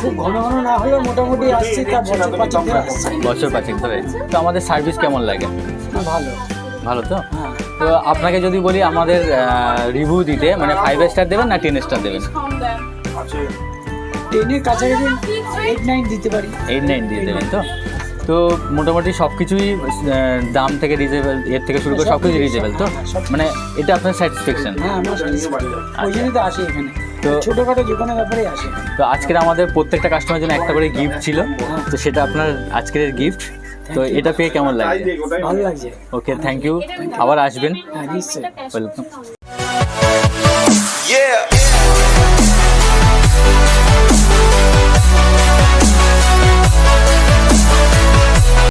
খুব ঘন ঘন না হলেও মোটামুটি আসছি, তা বছর 5 ধরে। তো আমাদের সার্ভিস কেমন লাগে? ভালো। ভালো তো? তো আপনাকে যদি বলি আমাদের রিভিউ দিতে, মানে 5 স্টার দেবেন না 10 স্টার দেবেন? 10-এর কাছাকাছি 8-9 দিতে পারি। 8-9 দিয়ে দেবেন তো? তো মোটামুটি সব কিছুই দাম থেকে রিজনেবল, এর থেকে শুরু করে সব কিছু রিজনেবল তো? মানে এটা আপনার স্যাটিসফ্যাকশন? হ্যাঁ, আমার ওই জন্যই তো আসি এখানে, তো ছোটোখাটো যে কোনো ব্যাপারেই আসে। তো আজকের আমাদের প্রত্যেকটা কাস্টমারের জন্য একটা করে গিফট ছিল, তো সেটা আপনার আজকের গিফট। তো এটা পেয়ে কেমন লাগছে? ভালো লাগছে। ওকে, থ্যাংক ইউ। আবার আসবেন। হ্যাঁ, নিশ্চয়ই। ওয়েলকাম। Yeah.